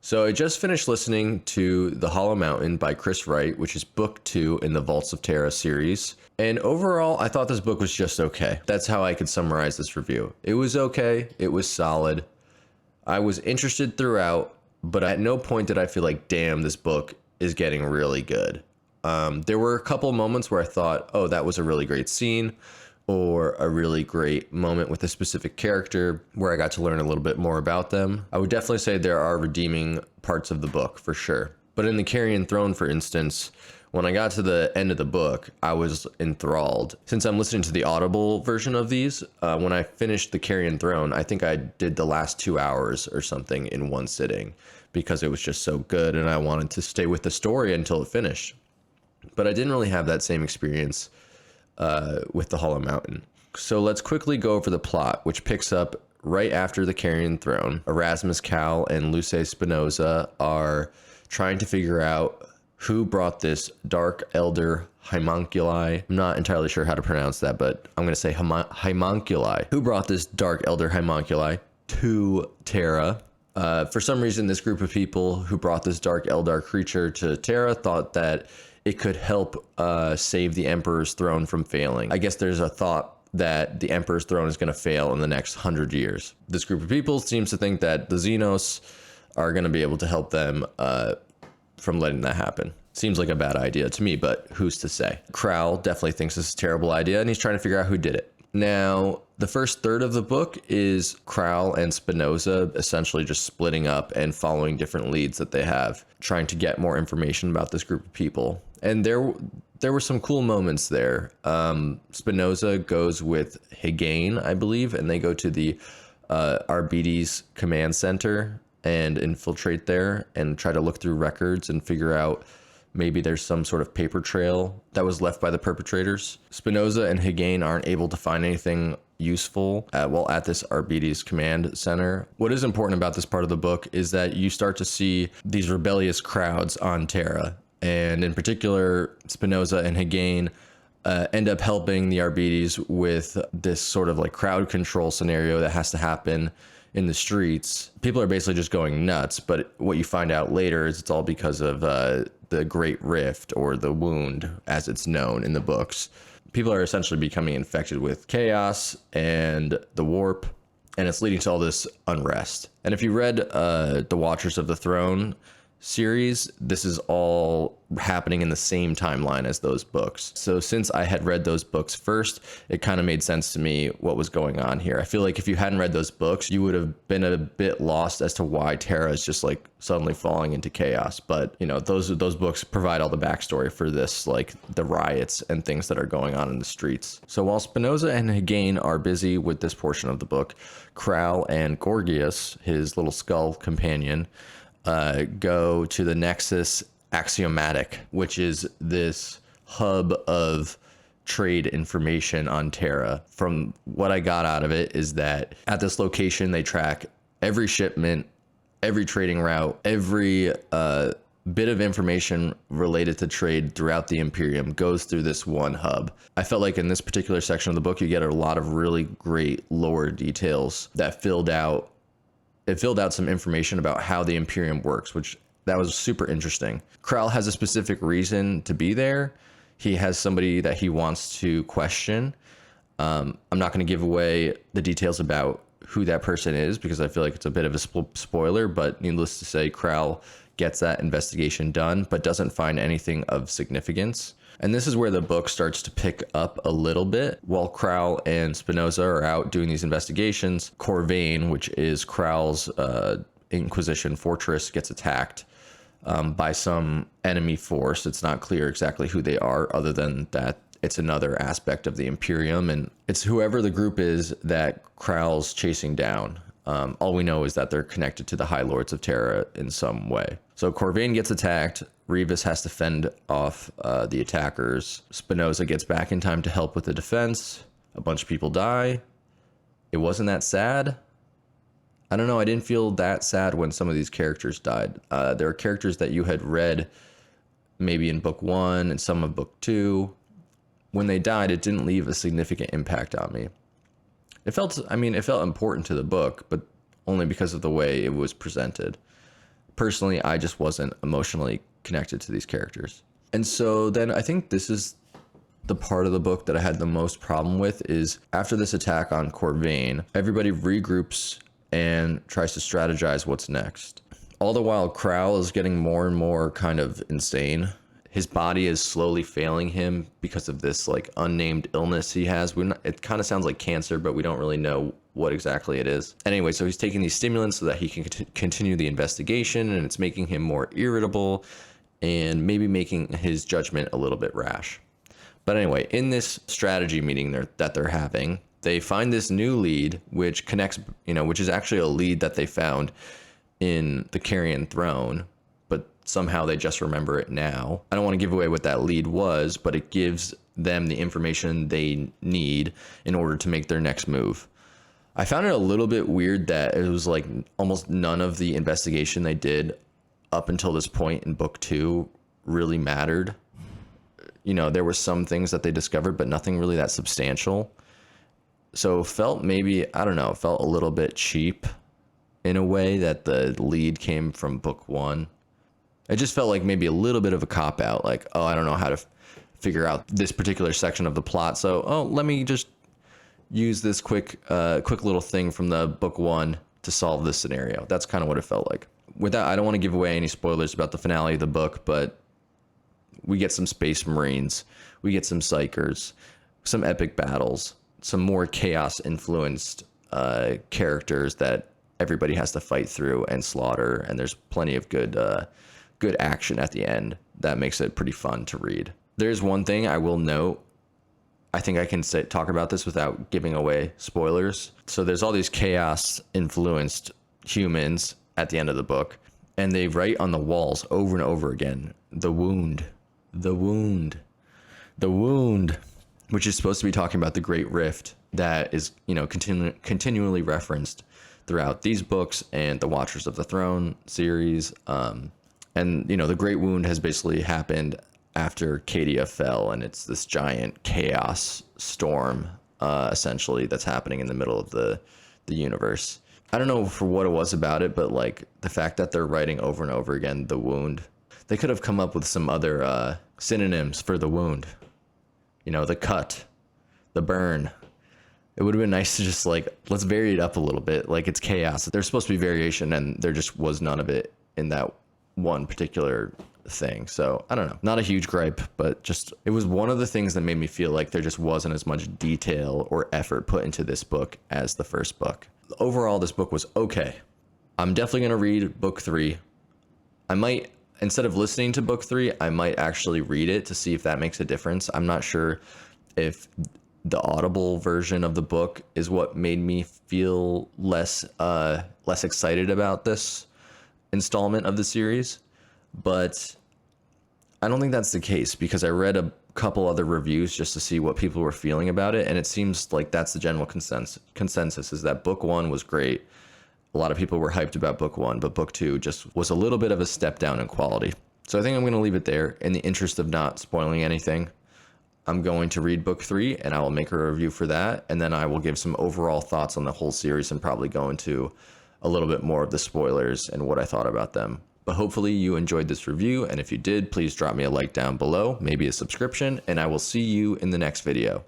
So I just finished listening to The Hollow Mountain by Chris Wright, which is book 2 in the Vaults of Terra series. And overall, I thought this book was just okay. That's how I could summarize this review. It was okay. It was solid. I was interested throughout, but at no point did I feel like, damn, this book is getting really good. There were a couple moments where I thought, oh, that was a really great scene, or a really great moment with a specific character where I got to learn a little bit more about them. I would definitely say there are redeeming parts of the book for sure. But in the Carrion Throne, for instance, when I got to the end of the book, I was enthralled. Since I'm listening to the Audible version of these, when I finished the Carrion Throne, I think I did the last 2 hours or something in one sitting because it was just so good and I wanted to stay with the story until it finished. But I didn't really have that same experience with the Hollow Mountain. So let's quickly go over the plot, which picks up right after the Carrion Throne. Erasmus, Cowl, and Luce Spinoza are trying to figure out who brought this Dark Eldar Haemonculi. I'm not entirely sure how to pronounce that, but I'm going to say Haemonculi. Who brought this Dark Eldar Haemonculi to Terra? For some reason, this group of people who brought this Dark Eldar creature to Terra thought that it could help save the Emperor's throne from failing. I guess there's a thought that the Emperor's throne is going to fail in the next 100 years. This group of people seems to think that the Xenos are going to be able to help them from letting that happen. Seems like a bad idea to me, but who's to say? Crowl definitely thinks this is a terrible idea, and he's trying to figure out who did it. Now, the first third of the book is Crowl and Spinoza essentially just splitting up and following different leads that they have, trying to get more information about this group of people. And there were some cool moments there. Spinoza goes with Higane, I believe, and they go to the 𝑨𝒏𝒏𝒆𝒍 command center and infiltrate there and try to look through records and figure out maybe there's some sort of paper trail that was left by the perpetrators. Spinoza and Higane aren't able to find anything useful at this 𝑨𝒏𝒏𝒆𝒍 command center. What is important about this part of the book is that you start to see these rebellious crowds on Terra. And in particular, Spinoza and Higane end up helping the 𝑨𝒏𝒏𝒆𝒍 with this sort of like crowd control scenario that has to happen in the streets. People are basically just going nuts, but what you find out later is it's all because of the Great Rift, or the Wound as it's known in the books. People are essentially becoming infected with chaos and the warp, and it's leading to all this unrest. And if you read the Watchers of the Throne series, this is all happening in the same timeline as those books. So since I had read those books first, it kind of made sense to me what was going on here. I feel like if you hadn't read those books, you would have been a bit lost as to why Terra is just like suddenly falling into chaos. But you know, those books provide all the backstory for this, like the riots and things that are going on in the streets. So while Spinoza and Higane are busy with this portion of the book, Crowl and Gorgias, his little skull companion, go to the Nexus Axiomatic, which is this hub of trade information on Terra. From what I got out of it is that at this location, they track every shipment, every trading route, every bit of information related to trade throughout the Imperium goes through this one hub. I felt like in this particular section of the book, you get a lot of really great lore details that filled out some information about how the Imperium works, which that was super interesting. Crowl has a specific reason to be there. He has somebody that he wants to question. I'm not going to give away the details about who that person is because I feel like it's a bit of a spoiler, but needless to say, Crowl gets that investigation done, but doesn't find anything of significance. And this is where the book starts to pick up a little bit. While Crowl and Spinoza are out doing these investigations, Corvain, which is Crowl's Inquisition fortress, gets attacked by some enemy force. It's not clear exactly who they are, other than that it's another aspect of the Imperium, and it's whoever the group is that Crowl's chasing down. All we know is that they're connected to the High Lords of Terra in some way. So Corvain gets attacked. Rivas has to fend off the attackers. Spinoza gets back in time to help with the defense. A bunch of people die. It wasn't that sad. I don't know. I didn't feel that sad when some of these characters died. There are characters that you had read maybe in book 1 and some of book 2. When they died, it didn't leave a significant impact on me. It felt important to the book, but only because of the way it was presented. Personally, I just wasn't emotionally connected to these characters. And so then I think this is the part of the book that I had the most problem with is after this attack on Corvain, everybody regroups and tries to strategize what's next. All the while, Crowl is getting more and more kind of insane. His body is slowly failing him because of this like unnamed illness he has. It kind of sounds like cancer, but we don't really know what exactly it is. Anyway, so he's taking these stimulants so that he can continue the investigation, and it's making him more irritable and maybe making his judgment a little bit rash. But anyway, in this strategy meeting that they're having, they find this new lead, which connects, which is actually a lead that they found in the Carrion Throne, but somehow they just remember it now. I don't want to give away what that lead was, but it gives them the information they need in order to make their next move. I found it a little bit weird that it was like almost none of the investigation they did up until this point in book 2 really mattered. There were some things that they discovered, but nothing really that substantial. So it felt felt a little bit cheap in a way that the lead came from book 1. It just felt like maybe a little bit of a cop-out, like, oh, I don't know how to figure out this particular section of the plot, so, let me just use this quick little thing from the book 1 to solve this scenario. That's kind of what it felt like. With that, I don't want to give away any spoilers about the finale of the book, but we get some Space Marines, we get some Psychers, some epic battles, some more chaos-influenced characters that everybody has to fight through and slaughter, and there's plenty of good action at the end that makes it pretty fun to read. There's one thing I will note. I think I can talk about this without giving away spoilers. So there's all these chaos-influenced humans at the end of the book, and they write on the walls over and over again, the wound, the wound, the wound, which is supposed to be talking about the Great Rift that is, continually referenced throughout these books and the Watchers of the Throne series. And, the Great Wound has basically happened after Cadia fell, and it's this giant chaos storm, essentially, that's happening in the middle of the universe. I don't know for what it was about it, but like the fact that they're writing over and over again, the wound, they could have come up with some other synonyms for the wound. The cut, the burn. It would have been nice to just let's vary it up a little bit. Like, it's chaos. There's supposed to be variation, and there just was none of it in that one particular thing. So I don't know, not a huge gripe, but just it was one of the things that made me feel like there just wasn't as much detail or effort put into this book as the first book. Overall, this book was okay. I'm definitely going to read book 3. I might, instead of listening to book 3, I might actually read it to see if that makes a difference. I'm not sure if the audible version of the book is what made me feel less excited about this installment of the series, but I don't think that's the case, because I read a couple other reviews just to see what people were feeling about it, and it seems like that's the general consensus is that book 1 was great. A lot of people were hyped about book 1, but book 2 just was a little bit of a step down in quality. So I think I'm going to leave it there. In the interest of not spoiling anything, I'm going to read book 3, and I will make a review for that, and then I will give some overall thoughts on the whole series and probably go into a little bit more of the spoilers and what I thought about them. But hopefully you enjoyed this review, and if you did, please drop me a like down below, maybe a subscription, and I will see you in the next video.